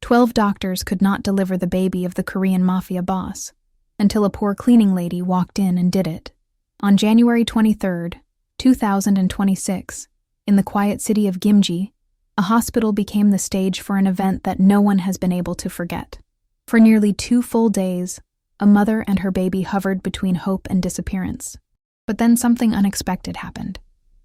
12 doctors could not deliver the baby of the Korean Mafia Boss until a poor cleaning lady walked in and did it. On January 23, 2026, in the quiet city of Gimji, a hospital became the stage for an event that no one has been able to forget. For nearly 2 full days, a mother and her baby hovered between hope and disappearance. But then something unexpected happened.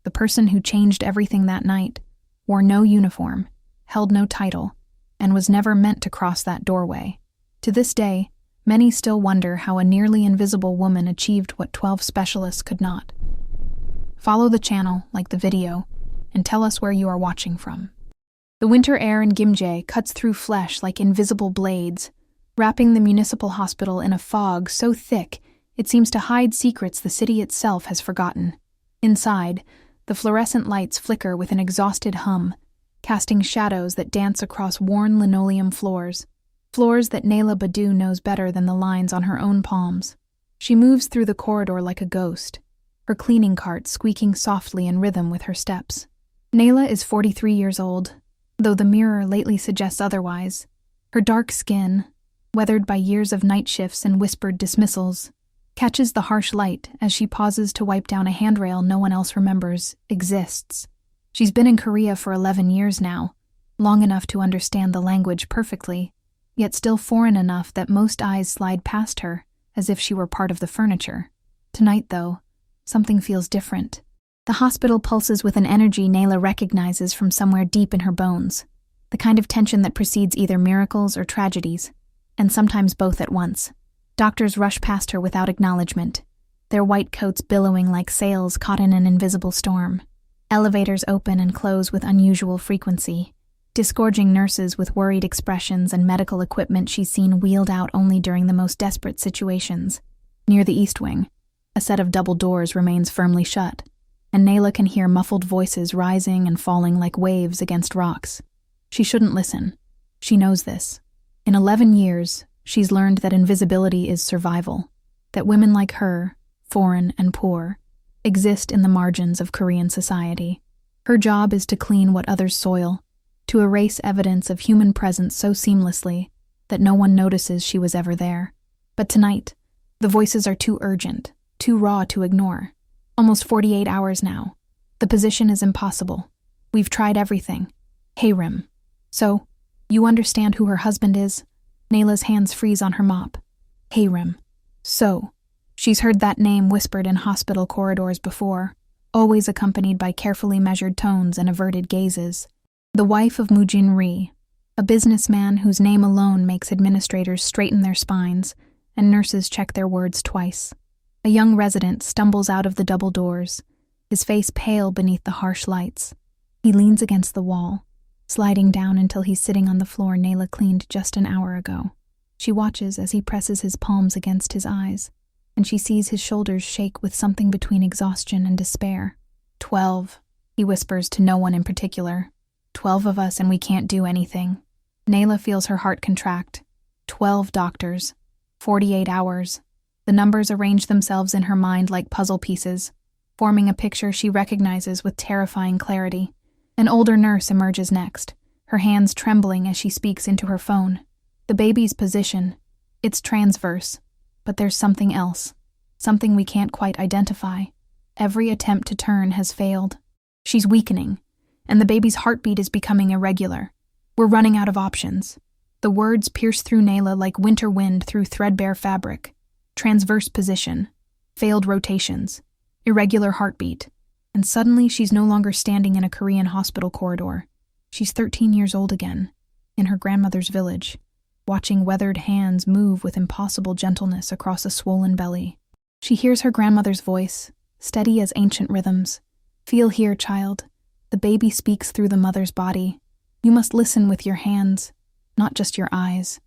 The person who changed everything that night wore no uniform, held no title, and was never meant to cross that doorway. To this day, many still wonder how a nearly invisible woman achieved what 12 specialists could not. Follow the channel, like the video, and tell us where you are watching from. The winter air in Gimje cuts through flesh like invisible blades, wrapping the municipal hospital in a fog so thick it seems to hide secrets the city itself has forgotten. Inside, the fluorescent lights flicker with an exhausted hum, casting shadows that dance across worn linoleum floors that Naila Badu knows better than the lines on her own palms. She moves through the corridor like a ghost, her cleaning cart squeaking softly in rhythm with her steps. Naila is 43 years old, though the mirror lately suggests otherwise. Her dark skin, weathered by years of night shifts and whispered dismissals, catches the harsh light as she pauses to wipe down a handrail no one else remembers exists. She's been in Korea for 11 years now, long enough to understand the language perfectly, yet still foreign enough that most eyes slide past her as if she were part of the furniture. Tonight, though, something feels different. The hospital pulses with an energy Naila recognizes from somewhere deep in her bones, the kind of tension that precedes either miracles or tragedies, and sometimes both at once. Doctors rush past her without acknowledgement, their white coats billowing like sails caught in an invisible storm. Elevators open and close with unusual frequency, disgorging nurses with worried expressions and medical equipment she's seen wheeled out only during the most desperate situations. Near the east wing, a set of double doors remains firmly shut, and Naila can hear muffled voices rising and falling like waves against rocks. She shouldn't listen. She knows this. In 11 years, she's learned that invisibility is survival, that women like her, foreign and poor, exist in the margins of Korean society. Her job is to clean what others soil, to erase evidence of human presence so seamlessly that no one notices she was ever there. But tonight, the voices are too urgent, too raw to ignore. Almost 48 hours now. The position is impossible. We've tried everything. Hayrim. So, you understand who her husband is? Naila's hands freeze on her mop. Hayrim. So, she's heard that name whispered in hospital corridors before, always accompanied by carefully measured tones and averted gazes. The wife of Mujin Ri, a businessman whose name alone makes administrators straighten their spines and nurses check their words twice. A young resident stumbles out of the double doors, his face pale beneath the harsh lights. He leans against the wall, sliding down until he's sitting on the floor Naila cleaned just an hour ago. She watches as he presses his palms against his eyes, and she sees his shoulders shake with something between exhaustion and despair. 12, he whispers to no one in particular. 12 of us and we can't do anything. Naila feels her heart contract. 12 doctors. 48 hours. The numbers arrange themselves in her mind like puzzle pieces, forming a picture she recognizes with terrifying clarity. An older nurse emerges next, her hands trembling as she speaks into her phone. The baby's position. It's transverse, but there's something else. Something we can't quite identify. Every attempt to turn has failed. She's weakening, and the baby's heartbeat is becoming irregular. We're running out of options. The words pierce through Naila like winter wind through threadbare fabric. Transverse position, failed rotations, irregular heartbeat, and suddenly she's no longer standing in a Korean hospital corridor. She's 13 years old again, in her grandmother's village, watching weathered hands move with impossible gentleness across a swollen belly. She hears her grandmother's voice, steady as ancient rhythms. Feel here, child. The baby speaks through the mother's body. You must listen with your hands, not just your eyes.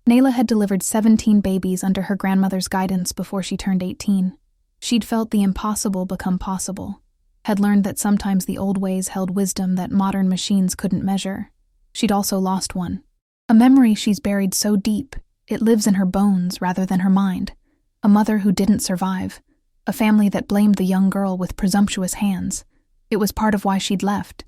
Naila had delivered 17 babies under her grandmother's guidance before she turned 18. She'd felt the impossible become possible, had learned that sometimes the old ways held wisdom that modern machines couldn't measure. She'd also lost one. A memory she's buried so deep, it lives in her bones rather than her mind. A mother who didn't survive. A family that blamed the young girl with presumptuous hands. It was part of why she'd left.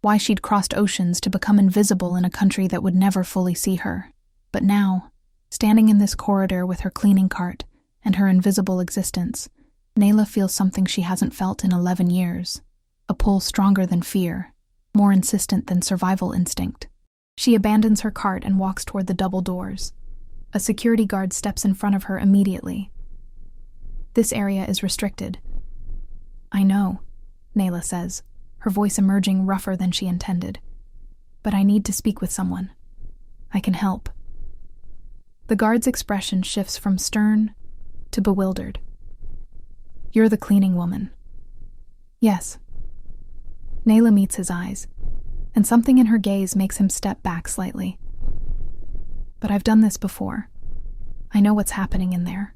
why she'd crossed oceans to become invisible in a country that would never fully see her. But now, standing in this corridor with her cleaning cart and her invisible existence, Nayla feels something she hasn't felt in 11 years. A pull stronger than fear, more insistent than survival instinct. She abandons her cart and walks toward the double doors. A security guard steps in front of her immediately. This area is restricted. I know, Nayla says, her voice emerging rougher than she intended. But I need to speak with someone. I can help. The guard's expression shifts from stern to bewildered. You're the cleaning woman. Yes. Nayla meets his eyes, and something in her gaze makes him step back slightly. But I've done this before. I know what's happening in there.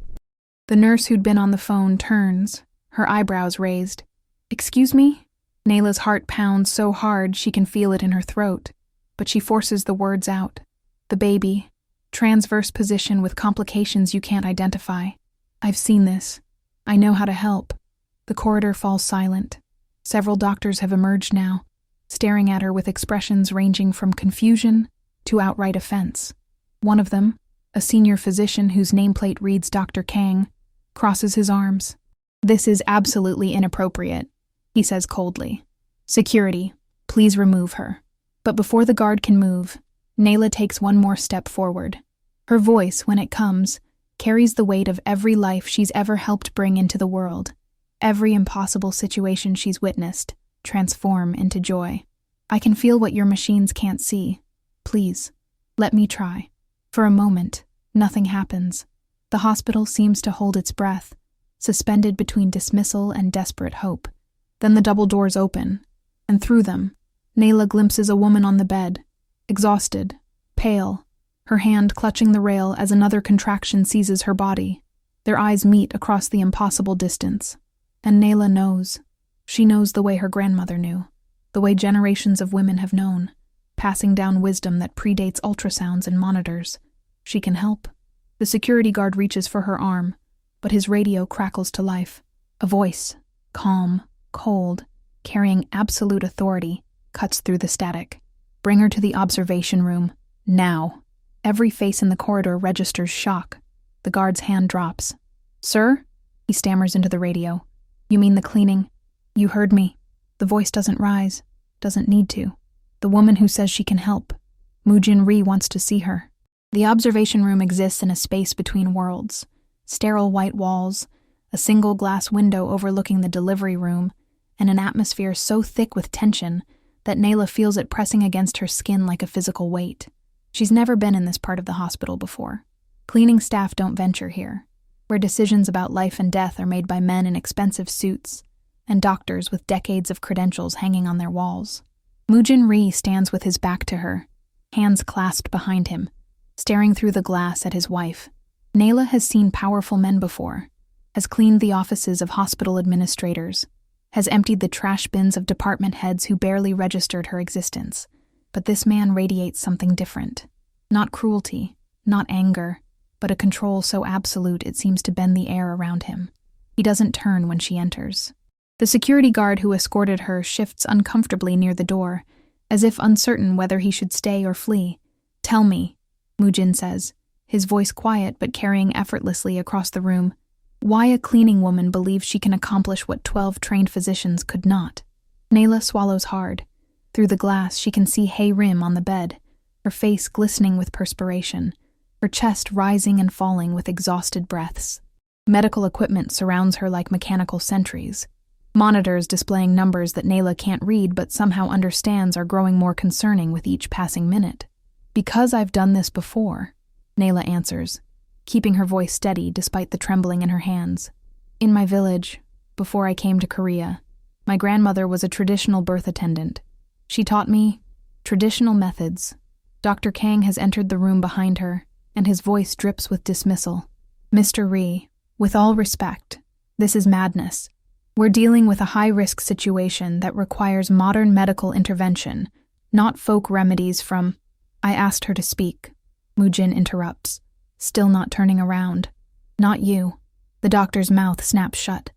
The nurse who'd been on the phone turns, her eyebrows raised. Excuse me? Nayla's heart pounds so hard she can feel it in her throat, but she forces the words out. The baby, transverse position with complications you can't identify. I've seen this. I know how to help. The corridor falls silent. Several doctors have emerged now, staring at her with expressions ranging from confusion to outright offense. One of them, a senior physician whose nameplate reads Dr. Kang, crosses his arms. This is absolutely inappropriate, he says coldly. Security, please remove her. But before the guard can move, Nayla takes one more step forward. Her voice, when it comes, carries the weight of every life she's ever helped bring into the world, every impossible situation she's witnessed, transform into joy. I can feel what your machines can't see. Please, let me try. For a moment, nothing happens. The hospital seems to hold its breath, suspended between dismissal and desperate hope. Then the double doors open, and through them, Nayla glimpses a woman on the bed, exhausted, pale, her hand clutching the rail as another contraction seizes her body. Their eyes meet across the impossible distance. And Nayla knows. She knows the way her grandmother knew, the way generations of women have known, passing down wisdom that predates ultrasounds and monitors. She can help. The security guard reaches for her arm, but his radio crackles to life. A voice, calm, cold, carrying absolute authority, cuts through the static. Bring her to the observation room, now. Every face in the corridor registers shock. The guard's hand drops. Sir? He stammers into the radio. You mean the cleaning? You heard me. The voice doesn't rise, doesn't need to. The woman who says she can help. Moojin Ri wants to see her. The observation room exists in a space between worlds. Sterile white walls, a single glass window overlooking the delivery room, and an atmosphere so thick with tension that Nayla feels it pressing against her skin like a physical weight. She's never been in this part of the hospital before. Cleaning staff don't venture here, where decisions about life and death are made by men in expensive suits and doctors with decades of credentials hanging on their walls. Moojin Ri stands with his back to her, hands clasped behind him, staring through the glass at his wife. Nayla has seen powerful men before, has cleaned the offices of hospital administrators, has emptied the trash bins of department heads who barely registered her existence. But this man radiates something different. Not cruelty, not anger, but a control so absolute it seems to bend the air around him. He doesn't turn when she enters. The security guard who escorted her shifts uncomfortably near the door, as if uncertain whether he should stay or flee. Tell me, Moojin says, his voice quiet but carrying effortlessly across the room, why a cleaning woman believes she can accomplish what 12 trained physicians could not. Nayla swallows hard. Through the glass, she can see Hei Rim on the bed, her face glistening with perspiration, her chest rising and falling with exhausted breaths. Medical equipment surrounds her like mechanical sentries. Monitors displaying numbers that Nayla can't read but somehow understands are growing more concerning with each passing minute. Because I've done this before, Nayla answers, keeping her voice steady despite the trembling in her hands. In my village, before I came to Korea, my grandmother was a traditional birth attendant. She taught me traditional methods. Dr. Kang has entered the room behind her, and his voice drips with dismissal. Mr. Ri, with all respect, this is madness. We're dealing with a high-risk situation that requires modern medical intervention, not folk remedies from... I asked her to speak. Moojin interrupts, still not turning around. Not you. The doctor's mouth snaps shut.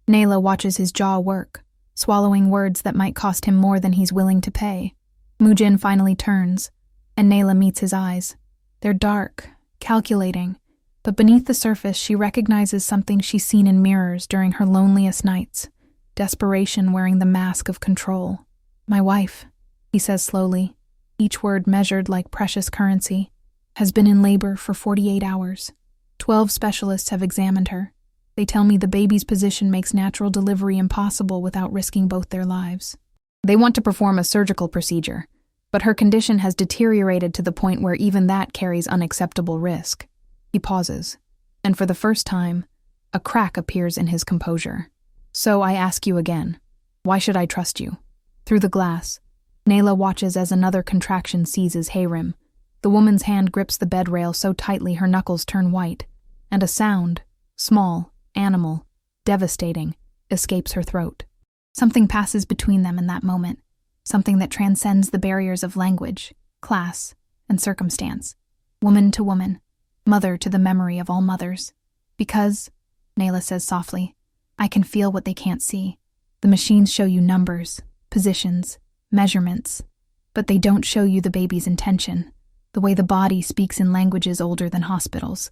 Nayla watches his jaw work, swallowing words that might cost him more than he's willing to pay. Mujin finally turns, and Nayla meets his eyes. They're dark, calculating, but beneath the surface she recognizes something she's seen in mirrors during her loneliest nights: desperation wearing the mask of control. "My wife," he says slowly, each word measured like precious currency, "has been in labor for 48 hours. 12 specialists have examined her. They tell me the baby's position makes natural delivery impossible without risking both their lives. They want to perform a surgical procedure, but her condition has deteriorated to the point where even that carries unacceptable risk." He pauses, and for the first time, a crack appears in his composure. "So I ask you again, why should I trust you?" Through the glass, Nayla watches as another contraction seizes Hayrim. The woman's hand grips the bed rail so tightly her knuckles turn white, and a sound, small, animal, devastating, escapes her throat. Something passes between them in that moment, something that transcends the barriers of language, class, and circumstance. Woman to woman, mother to the memory of all mothers. "Because," Nayla says softly, "I can feel what they can't see. The machines show you numbers, positions, measurements, but they don't show you the baby's intention, the way the body speaks in languages older than hospitals.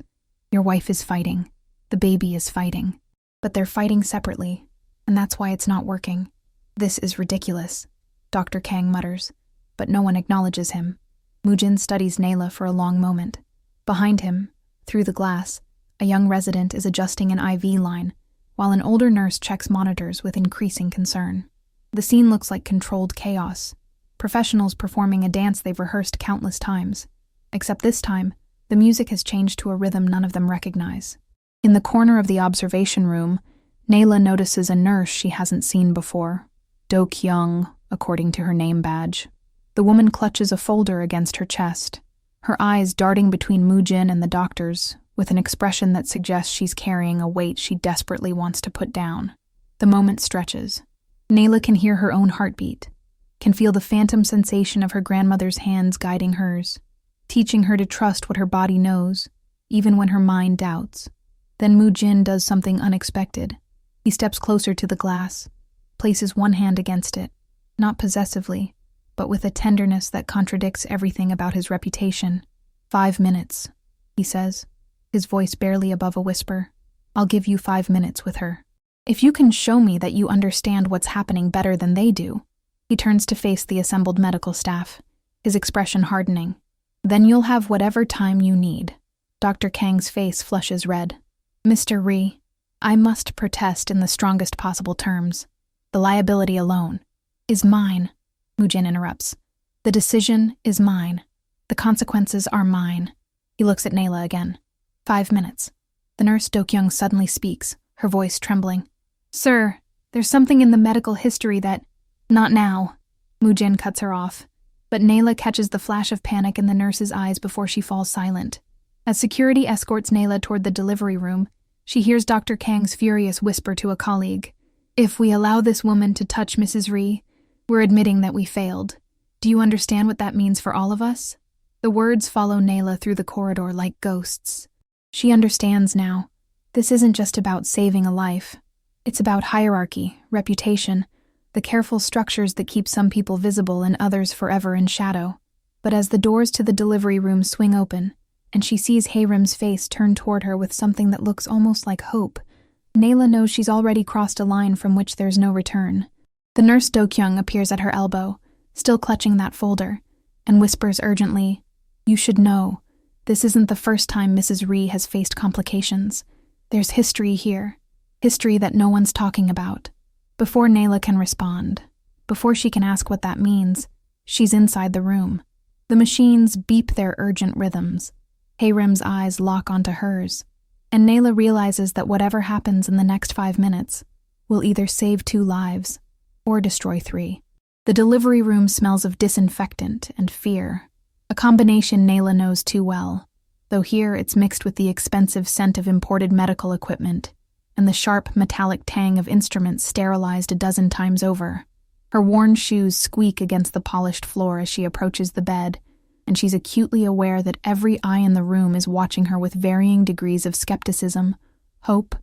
Your wife is fighting. The baby is fighting. But they're fighting separately, and that's why it's not working." "This is ridiculous," Dr. Kang mutters, but no one acknowledges him. Mujin studies Nayla for a long moment. Behind him, through the glass, a young resident is adjusting an IV line, while an older nurse checks monitors with increasing concern. The scene looks like controlled chaos, professionals performing a dance they've rehearsed countless times. Except this time, the music has changed to a rhythm none of them recognize. In the corner of the observation room, Nayla notices a nurse she hasn't seen before. Do Kyung, according to her name badge. The woman clutches a folder against her chest, her eyes darting between Mujin and the doctors, with an expression that suggests she's carrying a weight she desperately wants to put down. The moment stretches. Nayla can hear her own heartbeat, can feel the phantom sensation of her grandmother's hands guiding hers, teaching her to trust what her body knows, even when her mind doubts. Then Mujin does something unexpected. He steps closer to the glass, places one hand against it, not possessively, but with a tenderness that contradicts everything about his reputation. 5 minutes, he says, his voice barely above a whisper. "I'll give you 5 minutes with her. If you can show me that you understand what's happening better than they do." He turns to face the assembled medical staff, his expression hardening. "Then you'll have whatever time you need." Dr. Kang's face flushes red. "Mr. Ri, I must protest in the strongest possible terms. The liability alone is mine," Mujin interrupts. "The decision is mine. The consequences are mine." He looks at Nayla again. 5 minutes. The nurse Do Kyung suddenly speaks, her voice trembling. "Sir, there's something in the medical history that—" "Not now," Mujin cuts her off, but Nayla catches the flash of panic in the nurse's eyes before she falls silent. As security escorts Nayla toward the delivery room, she hears Dr. Kang's furious whisper to a colleague. "If we allow this woman to touch Mrs. Ri, we're admitting that we failed. Do you understand what that means for all of us?" The words follow Nayla through the corridor like ghosts. She understands now. This isn't just about saving a life. It's about hierarchy, reputation, the careful structures that keep some people visible and others forever in shadow. But as the doors to the delivery room swing open, and she sees Hayrim's face turn toward her with something that looks almost like hope, Nayla knows she's already crossed a line from which there's no return. The nurse Do Kyung appears at her elbow, still clutching that folder, and whispers urgently, "You should know, this isn't the first time Mrs. Ri has faced complications. There's history here, history that no one's talking about." Before Nayla can respond, before she can ask what that means, she's inside the room. The machines beep their urgent rhythms. Hayrim's eyes lock onto hers, and Nayla realizes that whatever happens in the next 5 minutes will either save 2 lives or destroy 3. The delivery room smells of disinfectant and fear, a combination Nayla knows too well, though here it's mixed with the expensive scent of imported medical equipment and the sharp metallic tang of instruments sterilized a dozen times over. Her worn shoes squeak against the polished floor as she approaches the bed, and she's acutely aware that every eye in the room is watching her with varying degrees of skepticism, hope,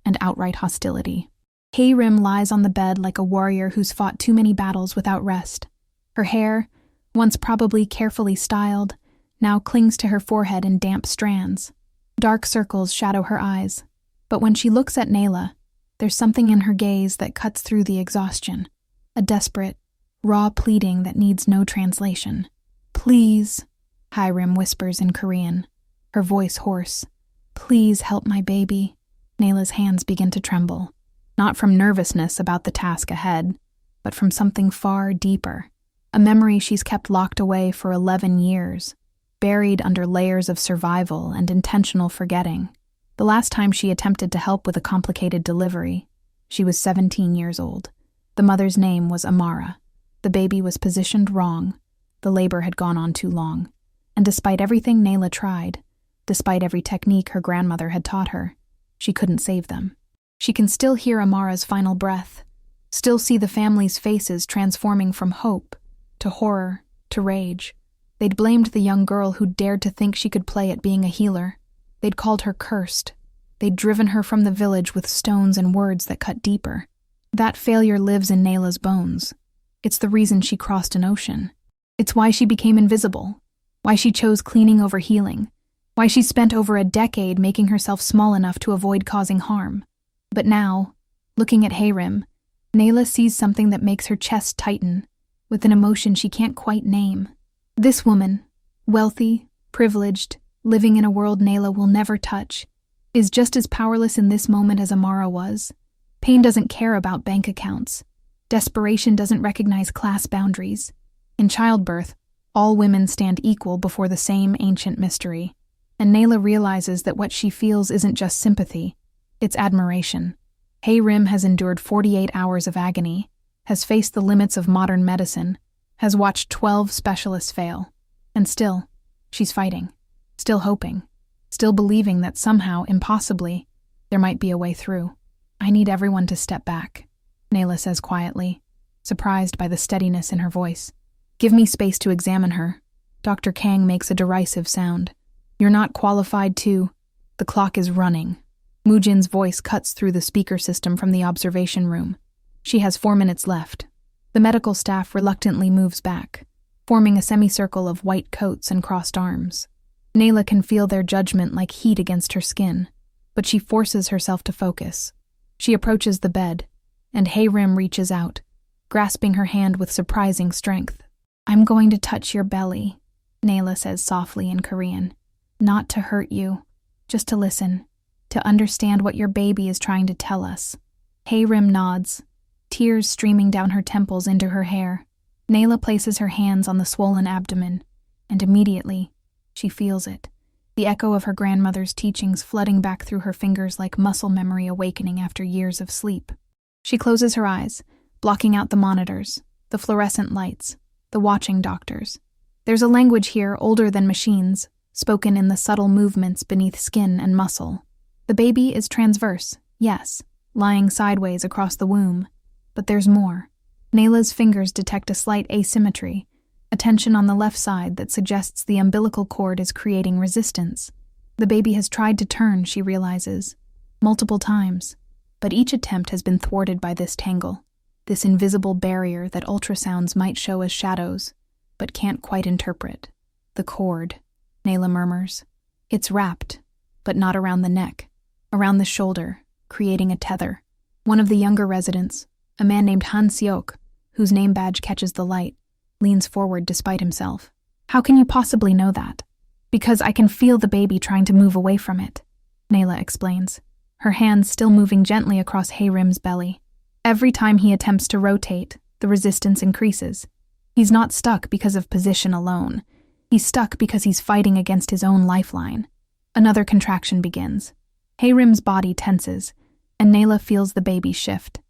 and outright hostility. Hayrim lies on the bed like a warrior who's fought too many battles without rest. Her hair, once probably carefully styled, now clings to her forehead in damp strands. Dark circles shadow her eyes, but when she looks at Nayla, there's something in her gaze that cuts through the exhaustion, a desperate, raw pleading that needs no translation. "Please," Hayrim whispers in Korean, her voice hoarse. "Please help my baby." Nayla's hands begin to tremble, not from nervousness about the task ahead, but from something far deeper, a memory she's kept locked away for 11 years, buried under layers of survival and intentional forgetting. The last time she attempted to help with a complicated delivery, she was 17 years old. The mother's name was Amara. The baby was positioned wrong. The labor had gone on too long. And despite everything Nayla tried, despite every technique her grandmother had taught her, she couldn't save them. She can still hear Amara's final breath, still see the family's faces transforming from hope to horror to rage. They'd blamed the young girl who dared to think she could play at being a healer. They'd called her cursed. They'd driven her from the village with stones and words that cut deeper. That failure lives in Nayla's bones. It's the reason she crossed an ocean. It's why she became invisible, why she chose cleaning over healing, why she spent over a decade making herself small enough to avoid causing harm. But now, looking at Hayrim, Nayla sees something that makes her chest tighten, with an emotion she can't quite name. This woman, wealthy, privileged, living in a world Nayla will never touch, is just as powerless in this moment as Amara was. Pain doesn't care about bank accounts. Desperation doesn't recognize class boundaries. In childbirth, all women stand equal before the same ancient mystery, and Nayla realizes that what she feels isn't just sympathy, it's admiration. Hayrim has endured 48 hours of agony, has faced the limits of modern medicine, has watched 12 specialists fail, and still, she's fighting, still hoping, still believing that somehow, impossibly, there might be a way through. "I need everyone to step back," Nayla says quietly, surprised by the steadiness in her voice. "Give me space to examine her." Dr. Kang makes a derisive sound. "You're not qualified to—" The clock is running. Mujin's voice cuts through the speaker system from the observation room. She has 4 minutes left. The medical staff reluctantly moves back, forming a semicircle of white coats and crossed arms. Nayla can feel their judgment like heat against her skin, but she forces herself to focus. She approaches the bed, and Hayrim reaches out, grasping her hand with surprising strength. "I'm going to touch your belly," Nayla says softly in Korean. "Not to hurt you, just to listen, to understand what your baby is trying to tell us." Hayrim nods, tears streaming down her temples into her hair. Nayla places her hands on the swollen abdomen, and immediately, she feels it, the echo of her grandmother's teachings flooding back through her fingers like muscle memory awakening after years of sleep. She closes her eyes, blocking out the monitors, the fluorescent lights, the watching doctors. There's a language here older than machines, spoken in the subtle movements beneath skin and muscle. The baby is transverse, yes, lying sideways across the womb. But there's more. Nayla's fingers detect a slight asymmetry, a tension on the left side that suggests the umbilical cord is creating resistance. The baby has tried to turn, she realizes, multiple times, but each attempt has been thwarted by this tangle, this invisible barrier that ultrasounds might show as shadows, but can't quite interpret. "The cord," Nayla murmurs. "It's wrapped, but not around the neck, around the shoulder, creating a tether." One of the younger residents, a man named Han Seok, whose name badge catches the light, leans forward despite himself. "How can you possibly know that?" "Because I can feel the baby trying to move away from it," Nayla explains, her hands still moving gently across Hayrim's belly. Every time he attempts to rotate, the resistance increases. He's not stuck because of position alone. He's stuck because he's fighting against his own lifeline. Another contraction begins. Hayrim's body tenses, and Nayla feels the baby shift.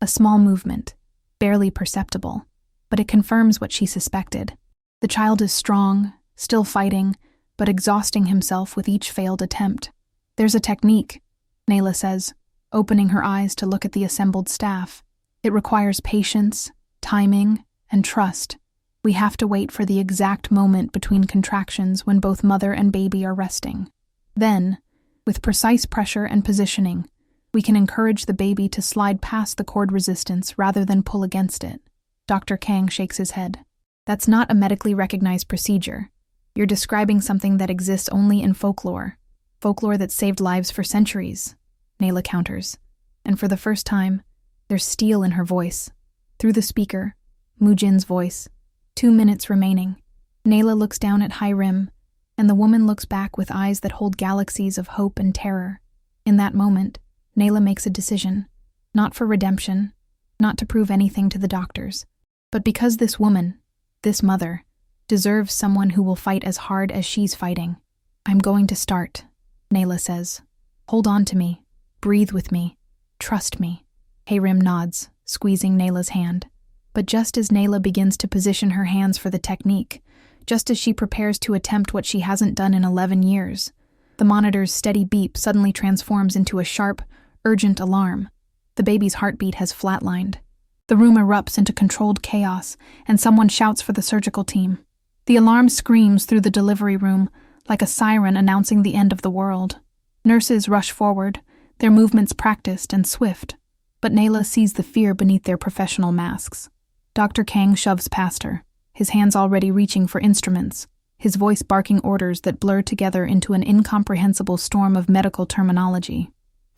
A small movement, barely perceptible, but it confirms what she suspected. The child is strong, still fighting, but exhausting himself with each failed attempt. "There's a technique," Nayla says, opening her eyes to look at the assembled staff. "It requires patience, timing, and trust. We have to wait for the exact moment between contractions when both mother and baby are resting. Then, with precise pressure and positioning, We can encourage the baby to slide past the cord resistance rather than pull against it. Dr. Kang shakes his head. That's not a medically recognized procedure. You're describing something that exists only in folklore. Folklore that saved lives for centuries, Nayla counters. And for the first time, there's steel in her voice. Through the speaker, Mujin's voice. 2 minutes remaining. Nayla looks down at Hiram, and the woman looks back with eyes that hold galaxies of hope and terror. In that moment, Nayla makes a decision. Not for redemption, not to prove anything to the doctors, but because this woman, this mother, deserves someone who will fight as hard as she's fighting. I'm going to start, Nayla says. Hold on to me. Breathe with me. Trust me. Hiram nods, squeezing Nayla's hand. But just as Nayla begins to position her hands for the technique, just as she prepares to attempt what she hasn't done in 11 years, the monitor's steady beep suddenly transforms into a sharp, urgent alarm. The baby's heartbeat has flatlined. The room erupts into controlled chaos, and someone shouts for the surgical team. The alarm screams through the delivery room, like a siren announcing the end of the world. Nurses rush forward, their movements practiced and swift, but Nayla sees the fear beneath their professional masks. Dr. Kang shoves past her, his hands already reaching for instruments, his voice barking orders that blur together into an incomprehensible storm of medical terminology.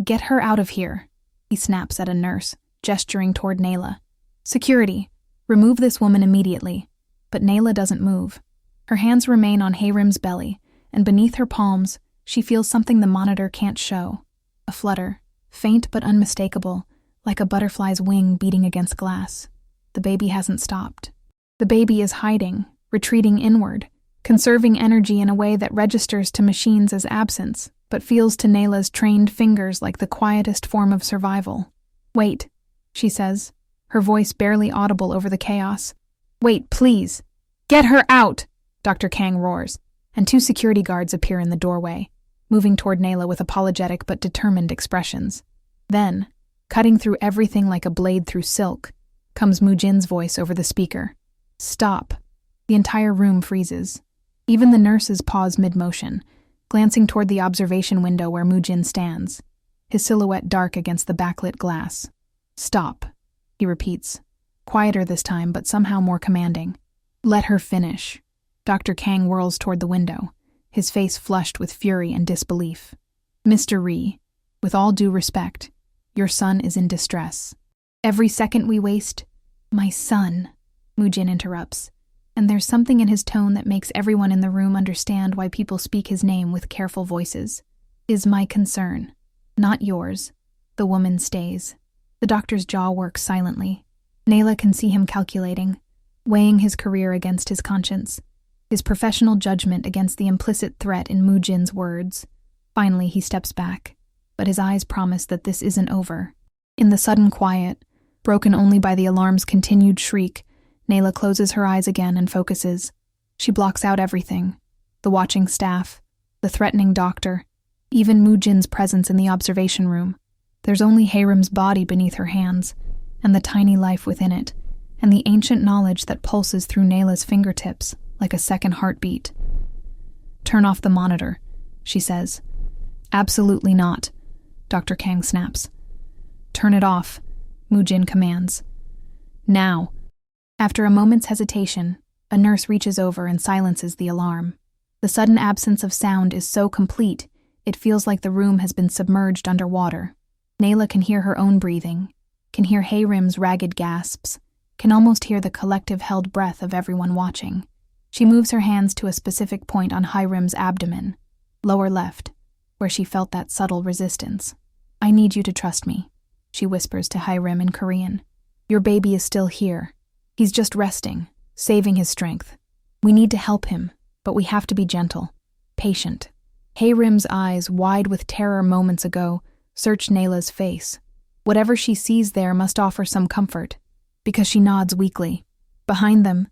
Get her out of here, he snaps at a nurse, gesturing toward Nayla. Security, remove this woman immediately. But Nayla doesn't move. Her hands remain on Hiram's belly, and beneath her palms, she feels something the monitor can't show. A flutter, faint but unmistakable, like a butterfly's wing beating against glass. The baby hasn't stopped. The baby is hiding, retreating inward, conserving energy in a way that registers to machines as absence, but feels to Nayla's trained fingers like the quietest form of survival. Wait, she says, her voice barely audible over the chaos. Wait, please. Get her out, Dr. Kang roars, and 2 security guards appear in the doorway, moving toward Nayla with apologetic but determined expressions. Then, cutting through everything like a blade through silk, comes Mujin's voice over the speaker. Stop. The entire room freezes. Even the nurses pause mid-motion, glancing toward the observation window where Mujin stands, his silhouette dark against the backlit glass. Stop, he repeats, quieter this time but somehow more commanding. Let her finish. Dr. Kang whirls toward the window, his face flushed with fury and disbelief. Mr. Ree, with all due respect, your son is in distress. Every second we waste, my son, Mujin interrupts, and there's something in his tone that makes everyone in the room understand why people speak his name with careful voices. Is my concern, not yours. The woman stays. The doctor's jaw works silently. Nayla can see him calculating, weighing his career against his conscience, his professional judgment against the implicit threat in Mujin's words. Finally, he steps back, but his eyes promise that this isn't over. In the sudden quiet, broken only by the alarm's continued shriek, Nayla closes her eyes again and focuses. She blocks out everything. The watching staff, the threatening doctor, even Mujin's presence in the observation room. There's only Hiram's body beneath her hands, and the tiny life within it, and the ancient knowledge that pulses through Nayla's fingertips like a second heartbeat. Turn off the monitor, she says. Absolutely not, Dr. Kang snaps. Turn it off, Mujin commands. Now. After a moment's hesitation, a nurse reaches over and silences the alarm. The sudden absence of sound is so complete, it feels like the room has been submerged underwater. Nayla can hear her own breathing, can hear Hiram's ragged gasps, can almost hear the collective held breath of everyone watching. She moves her hands to a specific point on Hiram's abdomen, lower left, where she felt that subtle resistance. I need you to trust me, she whispers to Hiram in Korean. Your baby is still here. He's just resting, saving his strength. We need to help him, but we have to be gentle, patient. Hiram's eyes, wide with terror moments ago, search Nayla's face. Whatever she sees there must offer some comfort, because she nods weakly. Behind them,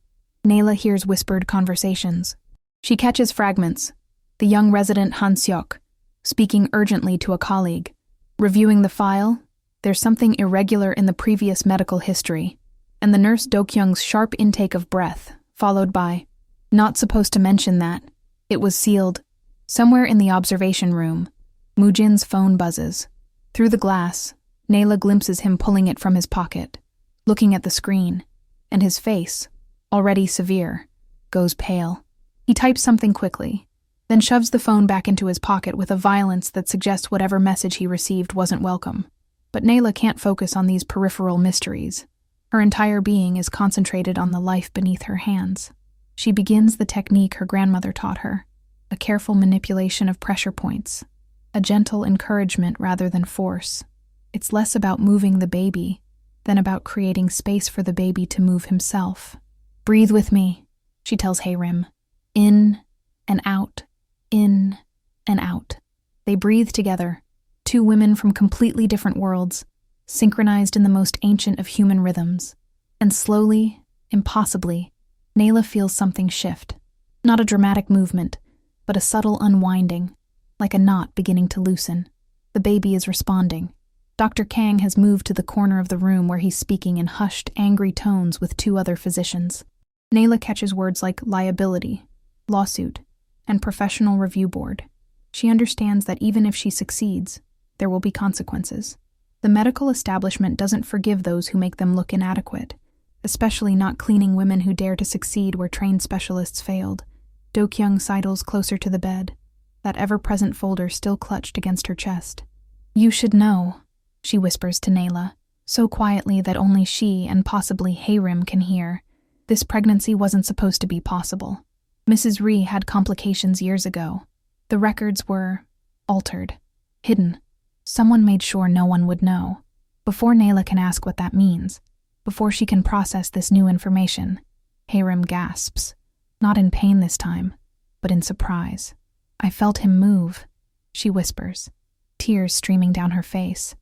Nayla hears whispered conversations. She catches fragments. The young resident Han Seok, speaking urgently to a colleague. Reviewing the file, there's something irregular in the previous medical history, and the nurse Do-kyung's sharp intake of breath, followed by, not supposed to mention that. It was sealed. Somewhere in the observation room, Mujin's phone buzzes. Through the glass, Nayla glimpses him pulling it from his pocket, looking at the screen, and his face, already severe, goes pale. He types something quickly, then shoves the phone back into his pocket with a violence that suggests whatever message he received wasn't welcome. But Nayla can't focus on these peripheral mysteries. Her entire being is concentrated on the life beneath her hands. She begins the technique her grandmother taught her, a careful manipulation of pressure points, a gentle encouragement rather than force. It's less about moving the baby than about creating space for the baby to move himself. "Breathe with me," she tells Hayrim. "In and out, in and out." They breathe together, two women from completely different worlds, synchronized in the most ancient of human rhythms. And slowly, impossibly, Nayla feels something shift. Not a dramatic movement, but a subtle unwinding, like a knot beginning to loosen. The baby is responding. Dr. Kang has moved to the corner of the room where he's speaking in hushed, angry tones with two other physicians. Nayla catches words like liability, lawsuit, and professional review board. She understands that even if she succeeds, there will be consequences. The medical establishment doesn't forgive those who make them look inadequate, especially not cleaning women who dare to succeed where trained specialists failed. Do-kyung sidles closer to the bed, that ever-present folder still clutched against her chest. "You should know," she whispers to Nayla, so quietly that only she and possibly Hayrim can hear. "This pregnancy wasn't supposed to be possible. Mrs. Rhee had complications years ago. The records were altered, hidden. Someone made sure no one would know." Before Nayla can ask what that means, before she can process this new information, Hayrim gasps, not in pain this time, but in surprise. "I felt him move," she whispers, tears streaming down her face.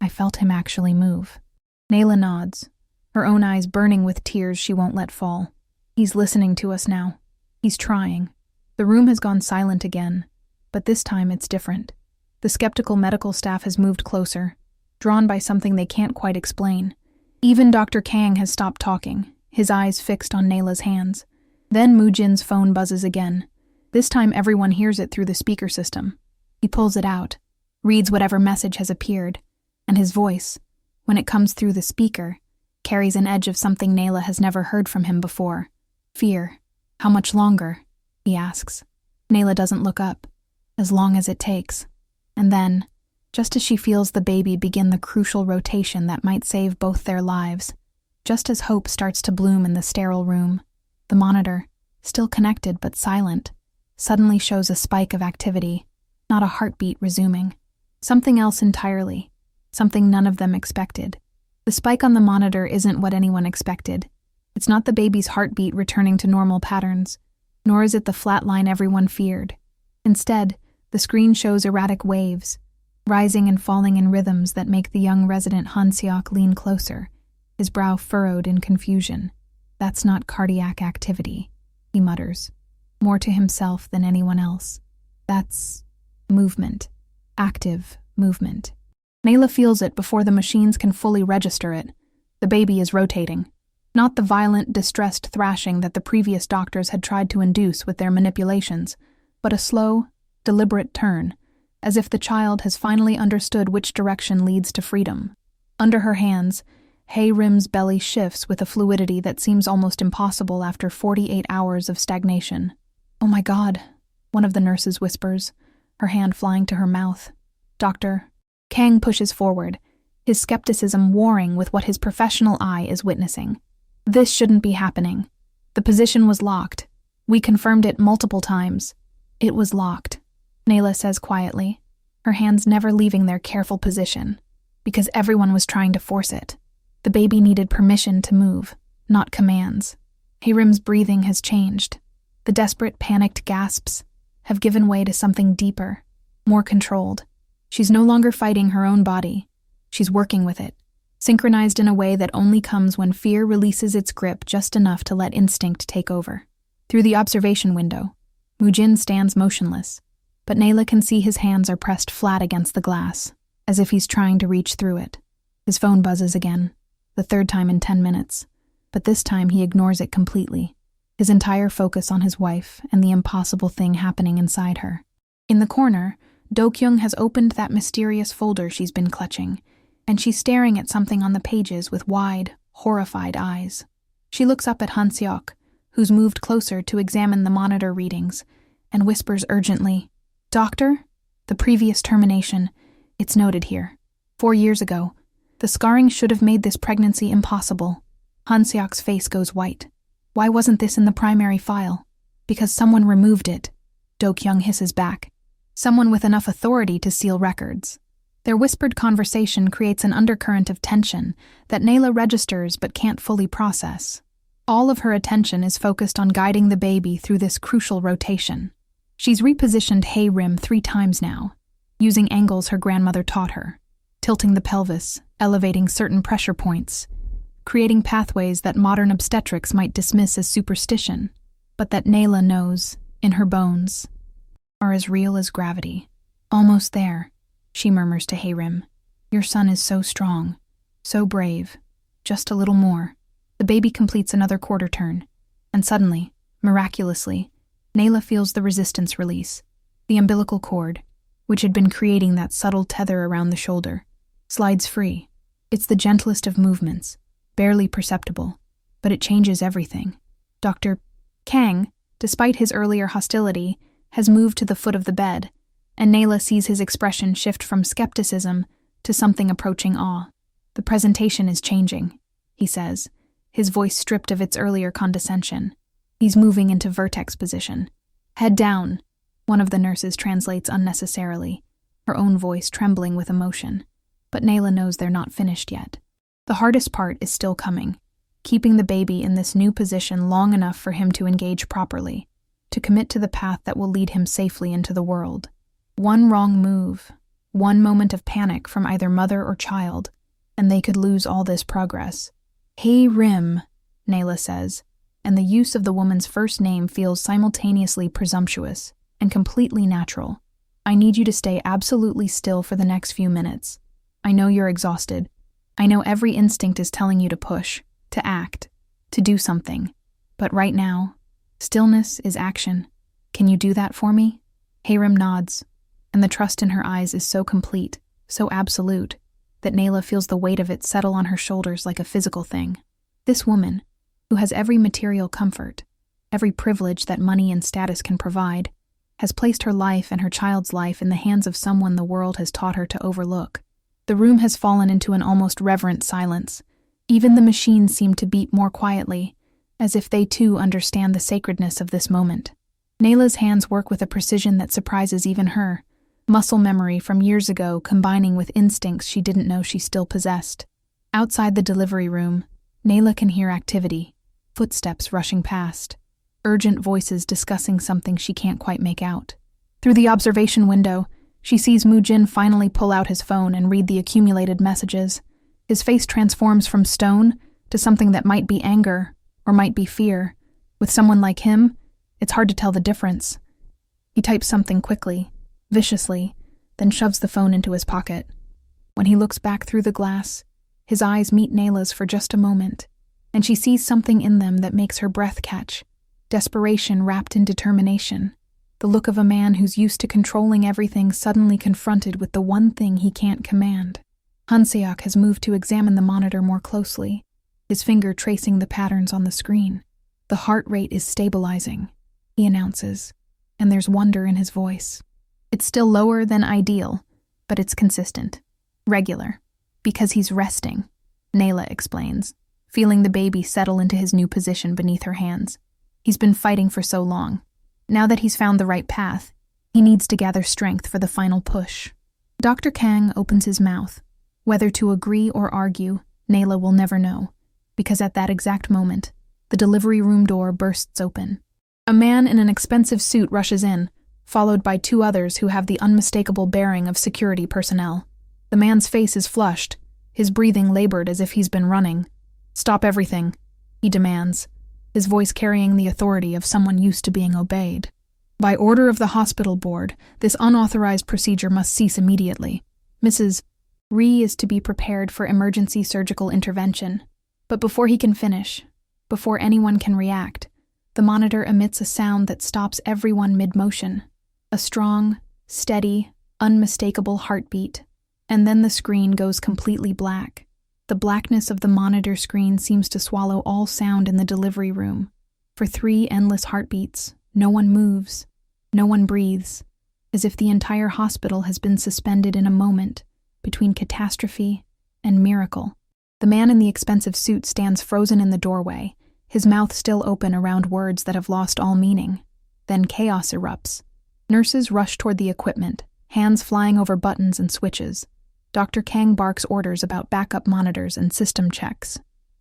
"I felt him actually move." Nayla nods, her own eyes burning with tears she won't let fall. "He's listening to us now. He's trying." The room has gone silent again, but this time it's different. The skeptical medical staff has moved closer, drawn by something they can't quite explain. Even Dr. Kang has stopped talking, his eyes fixed on Nayla's hands. Then Mujin's phone buzzes again. This time everyone hears it through the speaker system. He pulls it out, reads whatever message has appeared, and his voice, when it comes through the speaker, carries an edge of something Nayla has never heard from him before. "Fear. How much longer?" he asks. Nayla doesn't look up. "As long as it takes." And then, just as she feels the baby begin the crucial rotation that might save both their lives, just as hope starts to bloom in the sterile room, the monitor, still connected but silent, suddenly shows a spike of activity, not a heartbeat resuming. Something else entirely, something none of them expected. The spike on the monitor isn't what anyone expected. It's not the baby's heartbeat returning to normal patterns, nor is it the flat line everyone feared. Instead, the screen shows erratic waves, rising and falling in rhythms that make the young resident Han-seok lean closer, his brow furrowed in confusion. "That's not cardiac activity," he mutters, more to himself than anyone else. "That's movement. Active movement." Nayla feels it before the machines can fully register it. The baby is rotating. Not the violent, distressed thrashing that the previous doctors had tried to induce with their manipulations, but a slow, deliberate turn, as if the child has finally understood which direction leads to freedom. Under her hands, Hayrim's belly shifts with a fluidity that seems almost impossible after 48 hours of stagnation. "Oh my God," one of the nurses whispers, her hand flying to her mouth. "Doctor." Kang pushes forward, his skepticism warring with what his professional eye is witnessing. "This shouldn't be happening. The position was locked. We confirmed it multiple times. It was locked," Nayla says quietly, her hands never leaving their careful position, because everyone was trying to force it. The baby needed permission to move, not commands. Hayrim's breathing has changed. The desperate, panicked gasps have given way to something deeper, more controlled. She's no longer fighting her own body. She's working with it, synchronized in a way that only comes when fear releases its grip just enough to let instinct take over. Through the observation window, Mujin stands motionless, but Nayla can see his hands are pressed flat against the glass, as if he's trying to reach through it. His phone buzzes again, the third time in 10 minutes, but this time he ignores it completely, his entire focus on his wife and the impossible thing happening inside her. In the corner, Do-kyung has opened that mysterious folder she's been clutching, and she's staring at something on the pages with wide, horrified eyes. She looks up at Han-seok, who's moved closer to examine the monitor readings, and whispers urgently, "Doctor, the previous termination, it's noted here. 4 years ago, the scarring should have made this pregnancy impossible." Han-seok's face goes white. "Why wasn't this in the primary file?" "Because someone removed it," Do-kyung hisses back. "Someone with enough authority to seal records." Their whispered conversation creates an undercurrent of tension that Nayla registers but can't fully process. All of her attention is focused on guiding the baby through this crucial rotation. She's repositioned Hae-rim 3 times now, using angles her grandmother taught her, tilting the pelvis, elevating certain pressure points, creating pathways that modern obstetrics might dismiss as superstition, but that Nayla knows, in her bones, are as real as gravity. "Almost there," she murmurs to Hae-rim. "Your son is so strong, so brave. Just a little more." The baby completes another quarter turn, and suddenly, miraculously, Nayla feels the resistance release. The umbilical cord, which had been creating that subtle tether around the shoulder, slides free. It's the gentlest of movements, barely perceptible, but it changes everything. Dr. Kang, despite his earlier hostility, has moved to the foot of the bed, and Nayla sees his expression shift from skepticism to something approaching awe. "The presentation is changing," he says, his voice stripped of its earlier condescension. "He's moving into vertex position." "Head down," one of the nurses translates unnecessarily, her own voice trembling with emotion. But Nayla knows they're not finished yet. The hardest part is still coming, keeping the baby in this new position long enough for him to engage properly, to commit to the path that will lead him safely into the world. One wrong move, one moment of panic from either mother or child, and they could lose all this progress. "Hae-rim," Nayla says, and the use of the woman's first name feels simultaneously presumptuous and completely natural. "I need you to stay absolutely still for the next few minutes. I know you're exhausted. I know every instinct is telling you to push, to act, to do something. But right now, stillness is action. Can you do that for me?" Hae-rim nods, and the trust in her eyes is so complete, so absolute, that Nayla feels the weight of it settle on her shoulders like a physical thing. This woman, who has every material comfort, every privilege that money and status can provide, has placed her life and her child's life in the hands of someone the world has taught her to overlook. The room has fallen into an almost reverent silence. Even the machines seem to beat more quietly, as if they too understand the sacredness of this moment. Nayla's hands work with a precision that surprises even her, muscle memory from years ago combining with instincts she didn't know she still possessed. Outside the delivery room, Nayla can hear activity, footsteps rushing past, urgent voices discussing something she can't quite make out. Through the observation window, she sees Moo-jin finally pull out his phone and read the accumulated messages. His face transforms from stone to something that might be anger or might be fear. With someone like him, it's hard to tell the difference. He types something quickly, viciously, then shoves the phone into his pocket. When he looks back through the glass, his eyes meet Nayla's for just a moment, and she sees something in them that makes her breath catch. Desperation wrapped in determination. The look of a man who's used to controlling everything suddenly confronted with the one thing he can't command. Han-seok has moved to examine the monitor more closely, his finger tracing the patterns on the screen. "The heart rate is stabilizing," he announces, and there's wonder in his voice. "It's still lower than ideal, but it's consistent, regular, because he's resting," Nayla explains, feeling the baby settle into his new position beneath her hands. He's been fighting for so long. Now that he's found the right path, he needs to gather strength for the final push. Dr. Kang opens his mouth. Whether to agree or argue, Nayla will never know, because at that exact moment, the delivery room door bursts open. A man in an expensive suit rushes in, followed by 2 others who have the unmistakable bearing of security personnel. The man's face is flushed, his breathing labored as if he's been running. "Stop everything," he demands, his voice carrying the authority of someone used to being obeyed. "By order of the hospital board, this unauthorized procedure must cease immediately. Mrs. Ree is to be prepared for emergency surgical intervention." But before he can finish, before anyone can react, the monitor emits a sound that stops everyone mid-motion. A strong, steady, unmistakable heartbeat, and then the screen goes completely black. The blackness of the monitor screen seems to swallow all sound in the delivery room. For 3 endless heartbeats, no one moves, no one breathes, as if the entire hospital has been suspended in a moment between catastrophe and miracle. The man in the expensive suit stands frozen in the doorway, his mouth still open around words that have lost all meaning. Then chaos erupts. Nurses rush toward the equipment, hands flying over buttons and switches. Dr. Kang barks orders about backup monitors and system checks.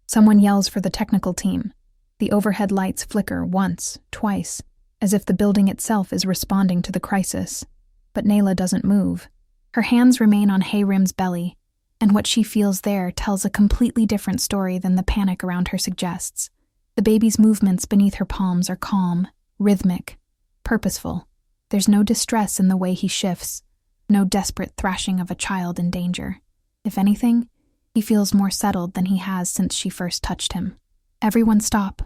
Someone yells for the technical team. The overhead lights flicker once, twice, as if the building itself is responding to the crisis. But Nayla doesn't move. Her hands remain on Hayrim's belly, and what she feels there tells a completely different story than the panic around her suggests. The baby's movements beneath her palms are calm, rhythmic, purposeful. There's no distress in the way he shifts, no desperate thrashing of a child in danger. If anything, he feels more settled than he has since she first touched him. "Everyone stop,"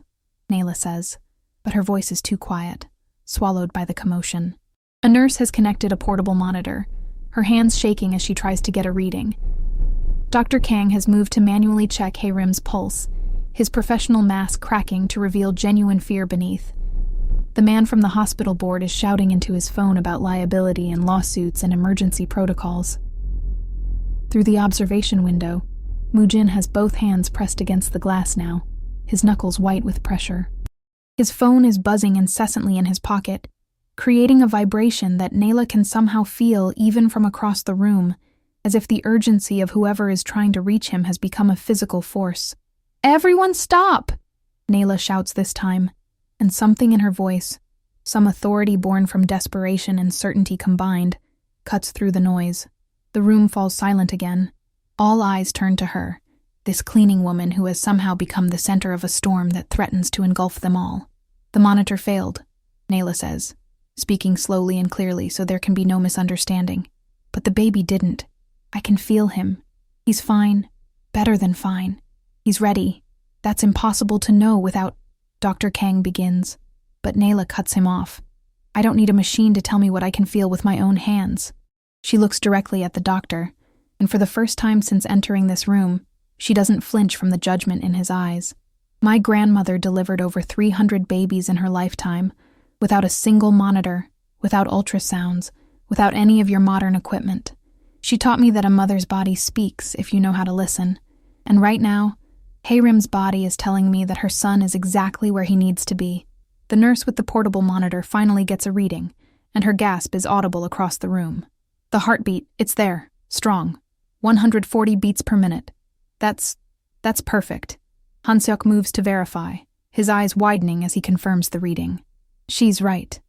Nayla says, but her voice is too quiet, swallowed by the commotion. A nurse has connected a portable monitor, her hands shaking as she tries to get a reading. Dr. Kang has moved to manually check Hayrim's pulse, his professional mask cracking to reveal genuine fear beneath. The man from the hospital board is shouting into his phone about liability and lawsuits and emergency protocols. Through the observation window, Mujin has both hands pressed against the glass now, his knuckles white with pressure. His phone is buzzing incessantly in his pocket, creating a vibration that Nayla can somehow feel even from across the room, as if the urgency of whoever is trying to reach him has become a physical force. "Everyone stop!" Nayla shouts this time, and something in her voice, some authority born from desperation and certainty combined, cuts through the noise. The room falls silent again. All eyes turn to her, this cleaning woman who has somehow become the center of a storm that threatens to engulf them all. "The monitor failed," Nayla says, speaking slowly and clearly so there can be no misunderstanding. "But the baby didn't. I can feel him. He's fine. Better than fine. He's ready. That's impossible to know without—" Dr. Kang begins, but Nayla cuts him off. "I don't need a machine to tell me what I can feel with my own hands." She looks directly at the doctor, and for the first time since entering this room, she doesn't flinch from the judgment in his eyes. "My grandmother delivered over 300 babies in her lifetime, without a single monitor, without ultrasounds, without any of your modern equipment. She taught me that a mother's body speaks if you know how to listen. And right now, Hayrim's body is telling me that her son is exactly where he needs to be." The nurse with the portable monitor finally gets a reading, and her gasp is audible across the room. "The heartbeat, it's there, strong. 140 beats per minute. That's perfect." Hanseok moves to verify, his eyes widening as he confirms the reading. "She's right.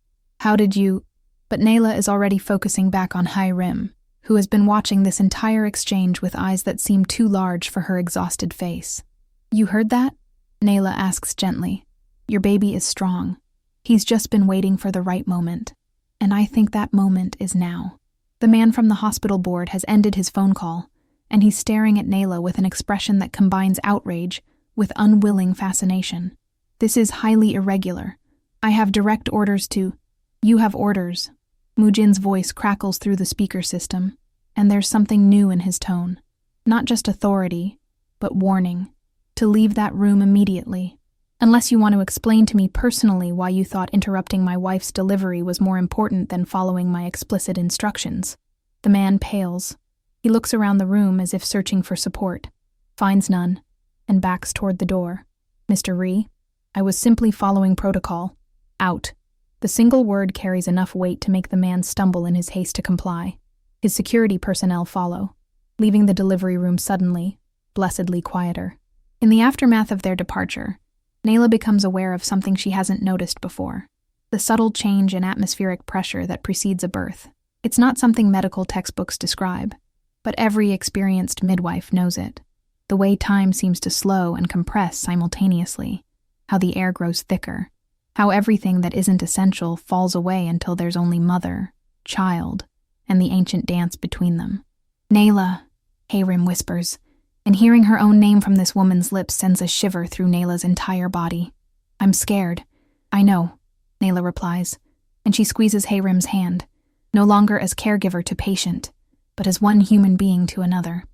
How did you—" But Nayla is already focusing back on Hayrim, who has been watching this entire exchange with eyes that seem too large for her exhausted face. "You heard that?" Nayla asks gently. "Your baby is strong. He's just been waiting for the right moment. And I think that moment is now." The man from the hospital board has ended his phone call, and he's staring at Nayla with an expression that combines outrage with unwilling fascination. "This is highly irregular. I have direct orders to—" "You have orders." Mujin's voice crackles through the speaker system, and there's something new in his tone. Not just authority, but warning. To leave that room immediately. Unless you want to explain to me personally why you thought interrupting my wife's delivery was more important than following my explicit instructions. The man pales. He looks around the room as if searching for support, finds none, and backs toward the door. "Mr. Rhee, I was simply following protocol. Out." The single word carries enough weight to make the man stumble in his haste to comply. His security personnel follow, leaving the delivery room suddenly, blessedly quieter. In the aftermath of their departure, Nayla becomes aware of something she hasn't noticed before. The subtle change in atmospheric pressure that precedes a birth. It's not something medical textbooks describe, but every experienced midwife knows it. The way time seems to slow and compress simultaneously, how the air grows thicker, how everything that isn't essential falls away until there's only mother, child, and the ancient dance between them. "Nayla," Hayrim whispers, and hearing her own name from this woman's lips sends a shiver through Nayla's entire body. "I'm scared." "I know," Nayla replies, and she squeezes Hayrim's hand. no longer as caregiver to patient, but as one human being to another.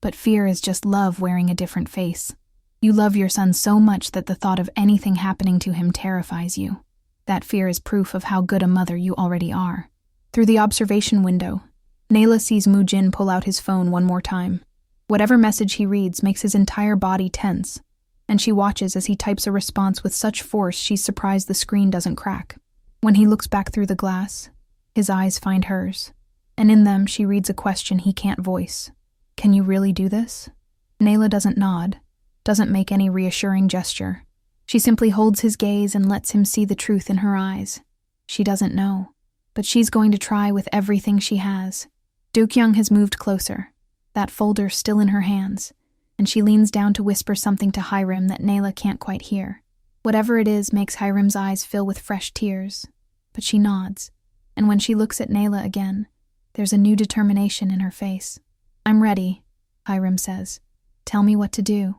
But fear is just love wearing a different face. You love your son so much that the thought of anything happening to him terrifies you. That fear is proof of how good a mother you already are. Through the observation window, Nayla sees Mujin pull out his phone one more time. Whatever message he reads makes his entire body tense, and she watches as he types a response with such force she's surprised the screen doesn't crack. When he looks back through the glass, his eyes find hers, and in them she reads a question he can't voice. Can you really do this? Nayla doesn't nod, doesn't make any reassuring gesture. She simply holds his gaze and lets him see the truth in her eyes. She doesn't know, but she's going to try with everything she has. Do-kyung has moved closer, that folder still in her hands, and she leans down to whisper something to Hiram that Nayla can't quite hear. Whatever it is makes Hiram's eyes fill with fresh tears, but she nods, and when she looks at Nayla again, there's a new determination in her face. I'm ready, Hiram says. Tell me what to do.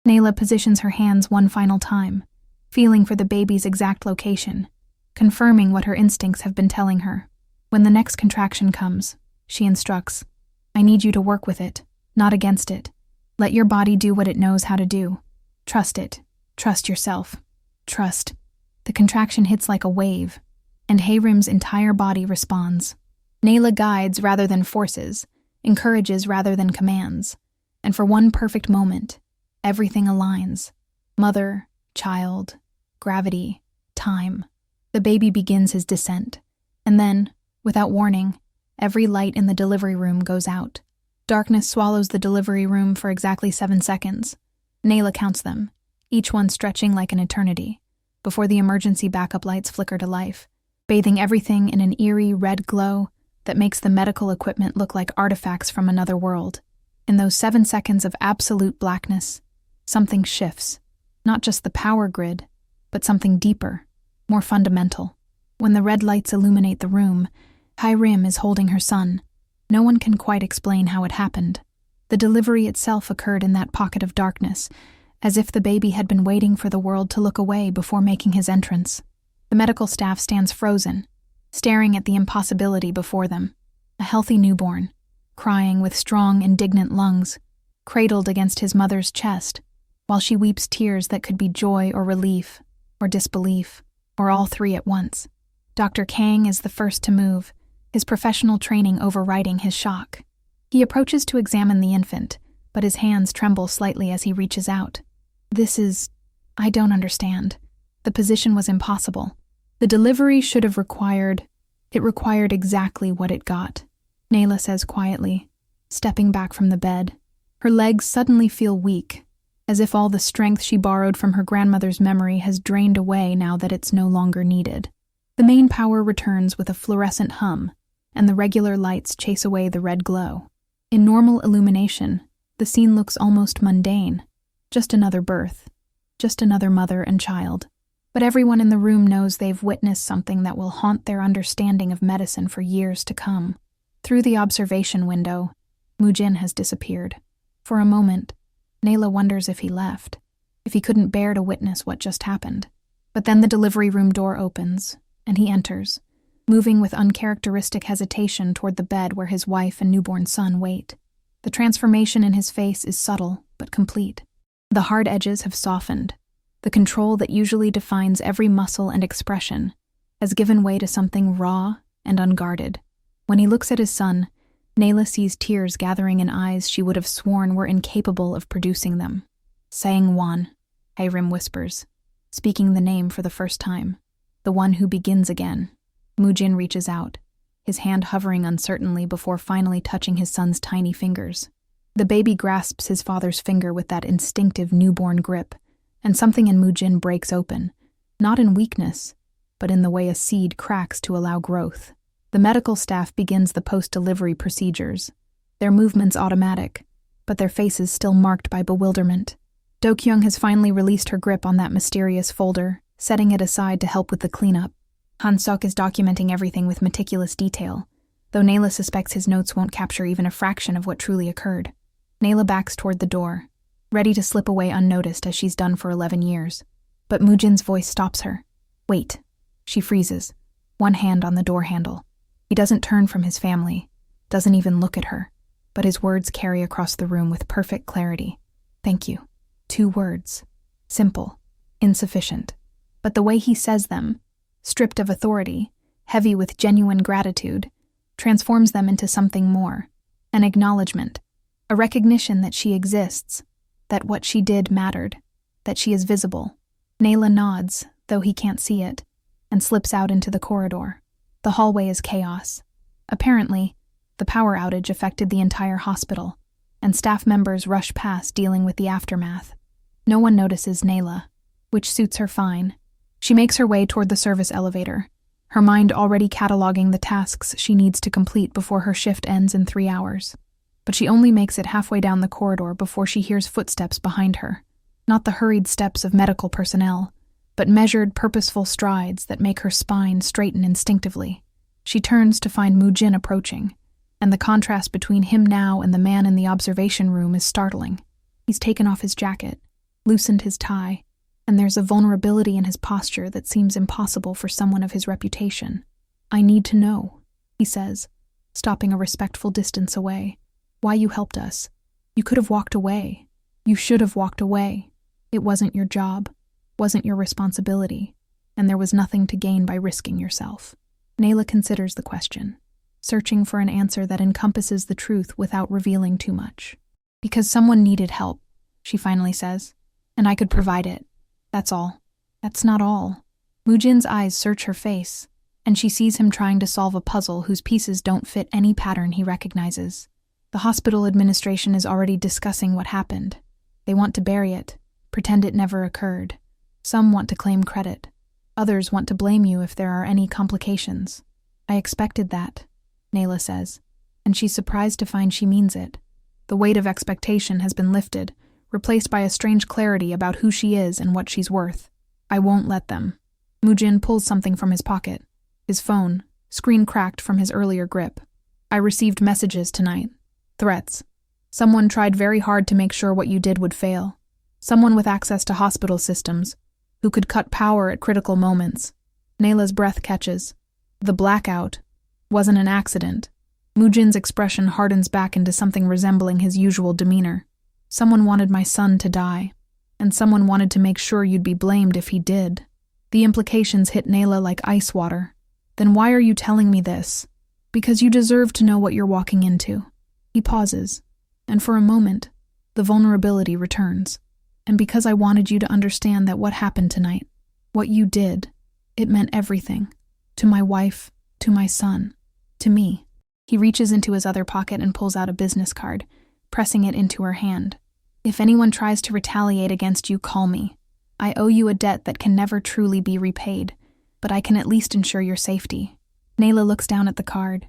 Nayla positions her hands one final time, feeling for the baby's exact location, confirming what her instincts have been telling her. When the next contraction comes, she instructs, I need you to work with it, not against it. Let your body do what it knows how to do. Trust it. Trust yourself. Trust. The contraction hits like a wave, and Hiram's entire body responds. Nayla guides rather than forces, encourages rather than commands, and for one perfect moment, everything aligns. Mother, child, gravity, time. The baby begins his descent, and then, without warning, every light in the delivery room goes out. Darkness swallows the delivery room for exactly 7 seconds. Nayla counts them, each one stretching like an eternity, before the emergency backup lights flicker to life, bathing everything in an eerie red glow that makes the medical equipment look like artifacts from another world. In those 7 seconds of absolute blackness, something shifts. Not just the power grid, but something deeper, more fundamental. When the red lights illuminate the room, Hiram is holding her son. No one can quite explain how it happened. The delivery itself occurred in that pocket of darkness, as if the baby had been waiting for the world to look away before making his entrance. The medical staff stands frozen, staring at the impossibility before them. A healthy newborn, crying with strong, indignant lungs, cradled against his mother's chest, while she weeps tears that could be joy or relief, or disbelief, or all three at once. Dr. Kang is the first to move, his professional training overriding his shock. He approaches to examine the infant, but his hands tremble slightly as he reaches out. I don't understand. The position was impossible. The delivery should have required exactly what it got, Nayla says quietly, stepping back from the bed. Her legs suddenly feel weak, as if all the strength she borrowed from her grandmother's memory has drained away now that it's no longer needed. The main power returns with a fluorescent hum, and the regular lights chase away the red glow. In normal illumination, the scene looks almost mundane. Just another birth. Just another mother and child. But everyone in the room knows they've witnessed something that will haunt their understanding of medicine for years to come. Through the observation window, Mujin has disappeared. For a moment, Nayla wonders if he left, if he couldn't bear to witness what just happened. But then the delivery room door opens, and he enters, moving with uncharacteristic hesitation toward the bed where his wife and newborn son wait. The transformation in his face is subtle but complete. The hard edges have softened. The control that usually defines every muscle and expression has given way to something raw and unguarded. When he looks at his son, Nayla sees tears gathering in eyes she would have sworn were incapable of producing them. Sang-won, Hiram whispers, speaking the name for the first time. The one who begins again. Mujin reaches out, his hand hovering uncertainly before finally touching his son's tiny fingers. The baby grasps his father's finger with that instinctive newborn grip, and something in Mujin breaks open, not in weakness, but in the way a seed cracks to allow growth. The medical staff begins the post-delivery procedures, their movements automatic, but their faces still marked by bewilderment. Do-kyung has finally released her grip on that mysterious folder, setting it aside to help with the cleanup. Han-seok is documenting everything with meticulous detail, though Nayla suspects his notes won't capture even a fraction of what truly occurred. Nayla backs toward the door, ready to slip away unnoticed as she's done for 11 years. But Mujin's voice stops her. Wait. She freezes, one hand on the door handle. He doesn't turn from his family, doesn't even look at her, but his words carry across the room with perfect clarity. Thank you. 2 words. Simple. Insufficient. But the way he says them, stripped of authority, heavy with genuine gratitude, transforms them into something more. An acknowledgement. A recognition that she exists, that what she did mattered, that she is visible. Nayla nods, though he can't see it, and slips out into the corridor. The hallway is chaos. Apparently, the power outage affected the entire hospital, and staff members rush past dealing with the aftermath. No one notices Nayla, which suits her fine. She makes her way toward the service elevator, her mind already cataloging the tasks she needs to complete before her shift ends in 3 hours. But she only makes it halfway down the corridor before she hears footsteps behind her. Not the hurried steps of medical personnel, but measured, purposeful strides that make her spine straighten instinctively. She turns to find Mu-jin approaching, and the contrast between him now and the man in the observation room is startling. He's taken off his jacket, loosened his tie, and there's a vulnerability in his posture that seems impossible for someone of his reputation. I need to know, he says, stopping a respectful distance away. Why you helped us. You could have walked away. You should have walked away. It wasn't your job, wasn't your responsibility, and there was nothing to gain by risking yourself. Nayla considers the question, searching for an answer that encompasses the truth without revealing too much. Because someone needed help, she finally says, and I could provide it. That's all. That's not all. Mu-jin's eyes search her face, and she sees him trying to solve a puzzle whose pieces don't fit any pattern he recognizes. The hospital administration is already discussing what happened. They want to bury it, pretend it never occurred. Some want to claim credit. Others want to blame you if there are any complications. I expected that, Nayla says, and she's surprised to find she means it. The weight of expectation has been lifted, replaced by a strange clarity about who she is and what she's worth. I won't let them. Mu-jin pulls something from his pocket. His phone, screen cracked from his earlier grip. I received messages tonight. Threats. Someone tried very hard to make sure what you did would fail. Someone with access to hospital systems, who could cut power at critical moments. Nayla's breath catches. The blackout wasn't an accident. Mu-jin's expression hardens back into something resembling his usual demeanor. Someone wanted my son to die, and someone wanted to make sure you'd be blamed if he did. The implications hit Nayla like ice water. Then why are you telling me this? Because you deserve to know what you're walking into. He pauses, and for a moment, the vulnerability returns. And because I wanted you to understand that what happened tonight, what you did, it meant everything. To my wife, to my son, to me. He reaches into his other pocket and pulls out a business card, pressing it into her hand. If anyone tries to retaliate against you, call me. I owe you a debt that can never truly be repaid, but I can at least ensure your safety. Nayla looks down at the card.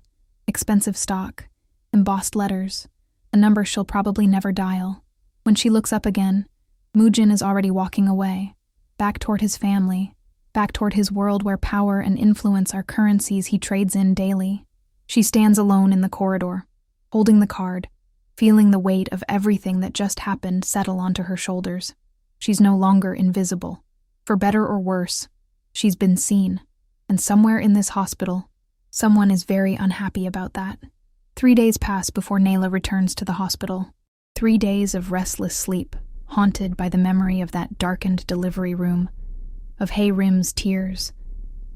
Expensive stock, embossed letters, a number she'll probably never dial. When she looks up again, Mu-jin is already walking away, back toward his family, back toward his world where power and influence are currencies he trades in daily. She stands alone in the corridor, holding the card, feeling the weight of everything that just happened settle onto her shoulders. She's no longer invisible. For better or worse, she's been seen, and somewhere in this hospital, someone is very unhappy about that. 3 days pass before Nayla returns to the hospital. 3 days of restless sleep, haunted by the memory of that darkened delivery room, of Hae-rim's tears,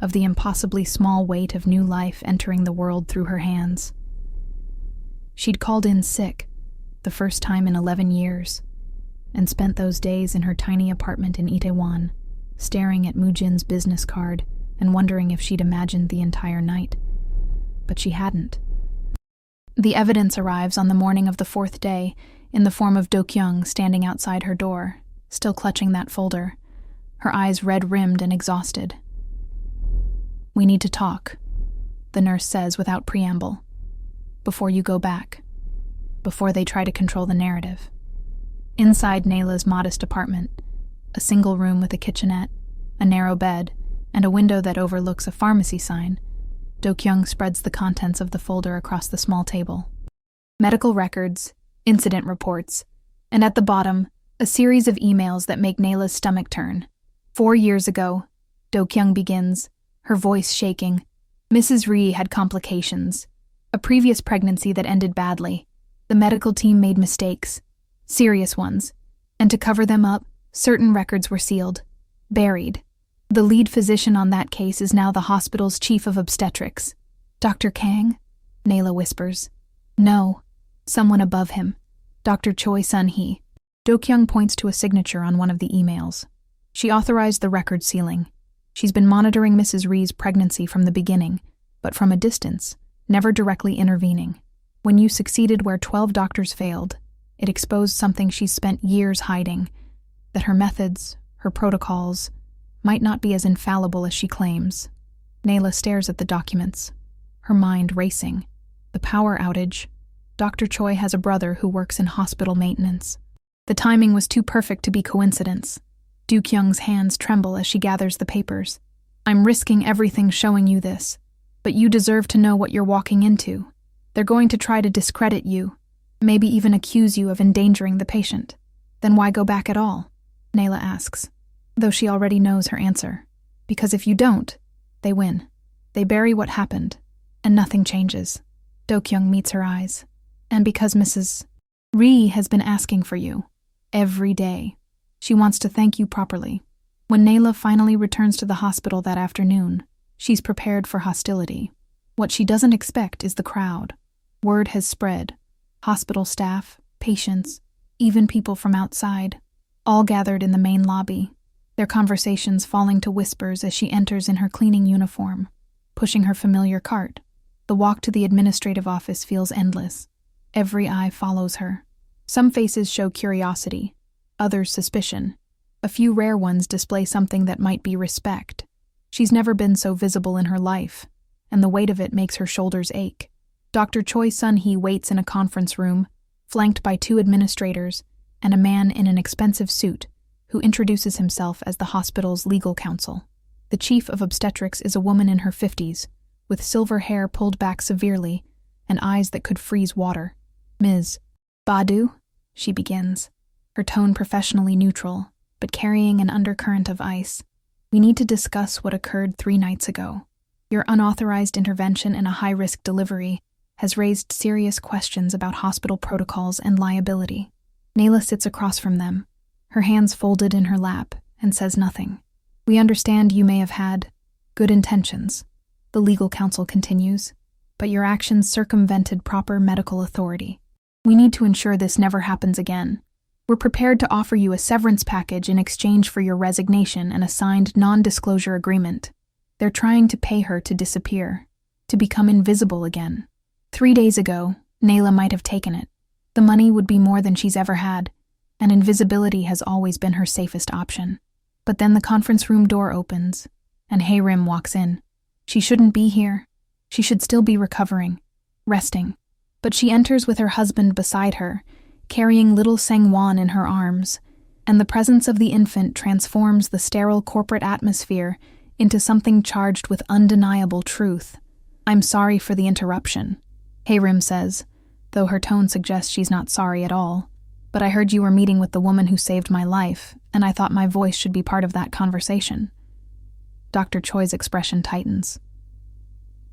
of the impossibly small weight of new life entering the world through her hands. She'd called in sick, the first time in 11 years, and spent those days in her tiny apartment in Itaewon, staring at Mu-jin's business card and wondering if she'd imagined the entire night. But she hadn't. The evidence arrives on the morning of the 4th day in the form of Do-kyung standing outside her door, still clutching that folder, her eyes red-rimmed and exhausted. We need to talk, the nurse says without preamble, before you go back, before they try to control the narrative. Inside Nayla's modest apartment, a single room with a kitchenette, a narrow bed, and a window that overlooks a pharmacy sign, Do-kyung spreads the contents of the folder across the small table. Medical records, incident reports, and at the bottom, a series of emails that make Nayla's stomach turn. 4 years ago, Do-kyung begins, her voice shaking, Mrs. Ree had complications, a previous pregnancy that ended badly. The medical team made mistakes, serious ones, and to cover them up, certain records were sealed, buried. The lead physician on that case is now the hospital's chief of obstetrics. Dr. Kang? Nayla whispers. No, someone above him. Dr. Choi Sun-hee. Do-kyung points to a signature on one of the emails. She authorized the record sealing. She's been monitoring Mrs. Ree's pregnancy from the beginning, but from a distance, never directly intervening. When you succeeded where 12 doctors failed, it exposed something she's spent years hiding, that her methods, her protocols, might not be as infallible as she claims. Nayla stares at the documents, her mind racing. The power outage. Dr. Choi has a brother who works in hospital maintenance. The timing was too perfect to be coincidence. Do-kyung's hands tremble as she gathers the papers. I'm risking everything showing you this, but you deserve to know what you're walking into. They're going to try to discredit you, maybe even accuse you of endangering the patient. Then why go back at all? Nayla asks, though she already knows her answer. Because if you don't, they win. They bury what happened, and nothing changes. Do-kyung meets her eyes. And because Mrs. Ree has been asking for you. Every day. She wants to thank you properly. When Nayla finally returns to the hospital that afternoon, she's prepared for hostility. What she doesn't expect is the crowd. Word has spread. Hospital staff, patients, even people from outside, all gathered in the main lobby, their conversations falling to whispers as she enters in her cleaning uniform, pushing her familiar cart. The walk to the administrative office feels endless. Every eye follows her. Some faces show curiosity, others suspicion. A few rare ones display something that might be respect. She's never been so visible in her life, and the weight of it makes her shoulders ache. Dr. Choi Sun-hee waits in a conference room, flanked by 2 administrators and a man in an expensive suit who introduces himself as the hospital's legal counsel. The chief of obstetrics is a woman in her 50s, with silver hair pulled back severely and eyes that could freeze water. Ms. Badu, she begins, her tone professionally neutral, but carrying an undercurrent of ice. We need to discuss what occurred 3 nights ago. Your unauthorized intervention in a high-risk delivery has raised serious questions about hospital protocols and liability. Nayla sits across from them, her hands folded in her lap, and says nothing. We understand you may have had good intentions, the legal counsel continues, but your actions circumvented proper medical authority. We need to ensure this never happens again. We're prepared to offer you a severance package in exchange for your resignation and a signed non-disclosure agreement. They're trying to pay her to disappear, to become invisible again. 3 days ago, Nayla might have taken it. The money would be more than she's ever had, and invisibility has always been her safest option. But then the conference room door opens, and Hae-rim walks in. She shouldn't be here. She should still be recovering, resting. But she enters with her husband beside her, carrying little Sang-won in her arms, and the presence of the infant transforms the sterile corporate atmosphere into something charged with undeniable truth. I'm sorry for the interruption, Hae-rim says, though her tone suggests she's not sorry at all. But I heard you were meeting with the woman who saved my life, and I thought my voice should be part of that conversation. Dr. Choi's expression tightens.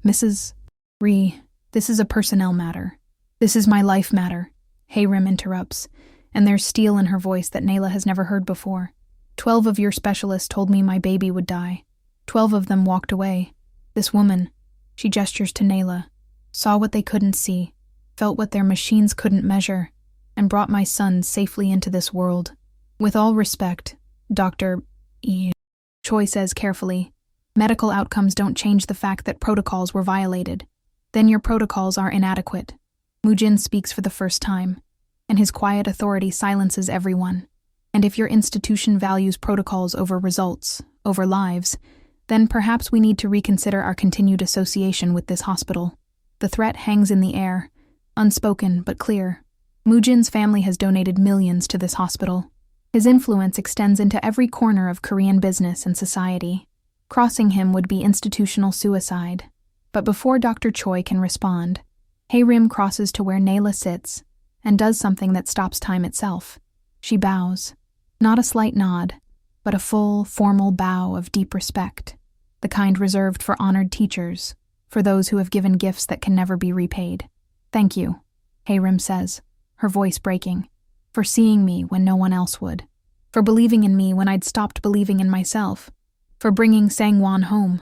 Mrs. Ree, this is a personnel matter. This is my life matter, Hae-rim interrupts, and there's steel in her voice that Nayla has never heard before. 12 of your specialists told me my baby would die. 12 of them walked away. This woman, she gestures to Nayla, saw what they couldn't see, felt what their machines couldn't measure, and brought my son safely into this world. With all respect, Dr. Choi says carefully, medical outcomes don't change the fact that protocols were violated. Then your protocols are inadequate. Mujin speaks for the first time, and his quiet authority silences everyone. And if your institution values protocols over results, over lives, then perhaps we need to reconsider our continued association with this hospital. The threat hangs in the air, unspoken but clear. Mujin's family has donated millions to this hospital. His influence extends into every corner of Korean business and society. Crossing him would be institutional suicide. But before Dr. Choi can respond, Hae-rim crosses to where Nayla sits and does something that stops time itself. She bows. Not a slight nod, but a full, formal bow of deep respect, the kind reserved for honored teachers, for those who have given gifts that can never be repaid. Thank you, Hayrim says, her voice breaking, for seeing me when no one else would, for believing in me when I'd stopped believing in myself, for bringing Sangwon home.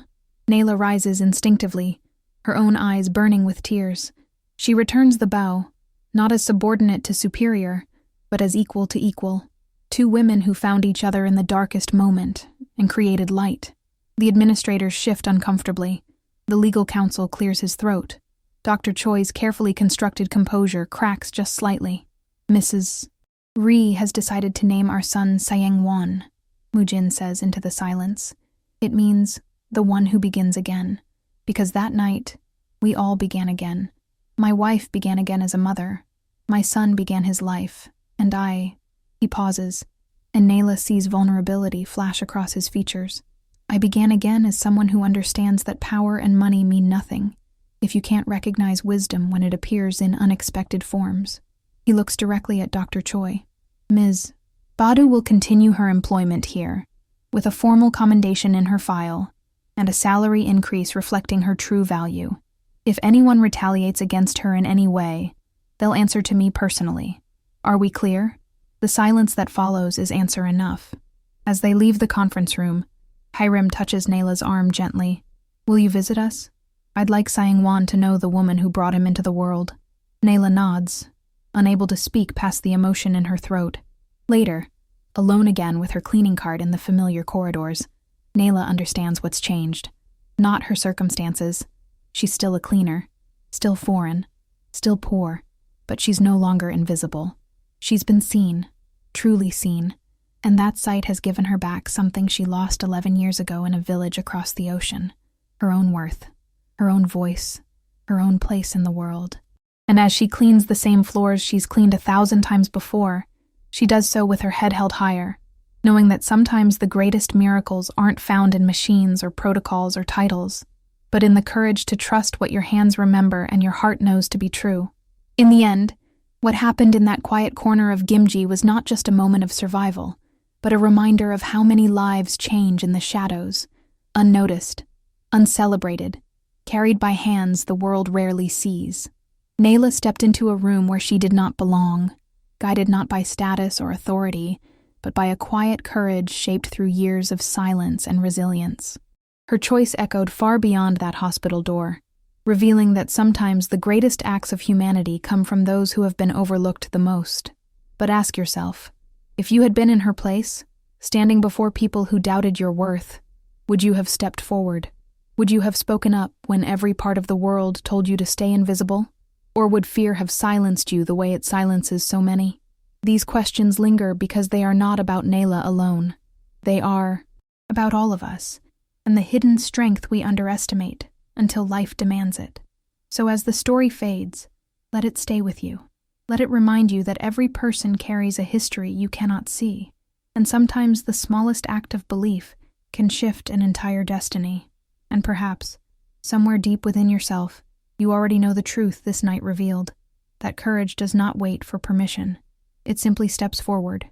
Nayla rises instinctively, her own eyes burning with tears. She returns the bow, not as subordinate to superior, but as equal to equal. Two women who found each other in the darkest moment and created light. The administrators shift uncomfortably. The legal counsel clears his throat. Dr. Choi's carefully constructed composure cracks just slightly. Mrs. Ri has decided to name our son Sayang-won, Mujin says into the silence. It means the one who begins again, because that night, we all began again. My wife began again as a mother. My son began his life, and He pauses, and Nayla sees vulnerability flash across his features. I began again as someone who understands that power and money mean nothing if you can't recognize wisdom when it appears in unexpected forms. He looks directly at Dr. Choi. Ms. Badu will continue her employment here, with a formal commendation in her file, and a salary increase reflecting her true value. If anyone retaliates against her in any way, they'll answer to me personally. Are we clear? The silence that follows is answer enough. As they leave the conference room, Hayrim touches Nayla's arm gently. Will you visit us? I'd like Sayang-won to know the woman who brought him into the world. Nayla nods, unable to speak past the emotion in her throat. Later, alone again with her cleaning cart in the familiar corridors, Nayla understands what's changed. Not her circumstances. She's still a cleaner, still foreign, still poor, but she's no longer invisible. She's been seen, truly seen, and that sight has given her back something she lost 11 years ago in a village across the ocean. Her own worth, her own voice, her own place in the world. And as she cleans the same floors she's cleaned 1,000 times before, she does so with her head held higher, knowing that sometimes the greatest miracles aren't found in machines or protocols or titles, but in the courage to trust what your hands remember and your heart knows to be true. In the end, what happened in that quiet corner of Gimji was not just a moment of survival, but a reminder of how many lives change in the shadows, unnoticed, uncelebrated, carried by hands the world rarely sees. Nayla stepped into a room where she did not belong, guided not by status or authority, but by a quiet courage shaped through years of silence and resilience. Her choice echoed far beyond that hospital door, revealing that sometimes the greatest acts of humanity come from those who have been overlooked the most. But ask yourself, if you had been in her place, standing before people who doubted your worth, would you have stepped forward? Would you have spoken up when every part of the world told you to stay invisible? Or would fear have silenced you the way it silences so many? These questions linger because they are not about Nayla alone. They are about all of us, and the hidden strength we underestimate until life demands it. So as the story fades, let it stay with you. Let it remind you that every person carries a history you cannot see, and sometimes the smallest act of belief can shift an entire destiny. And perhaps, somewhere deep within yourself, you already know the truth this night revealed, that courage does not wait for permission. It simply steps forward,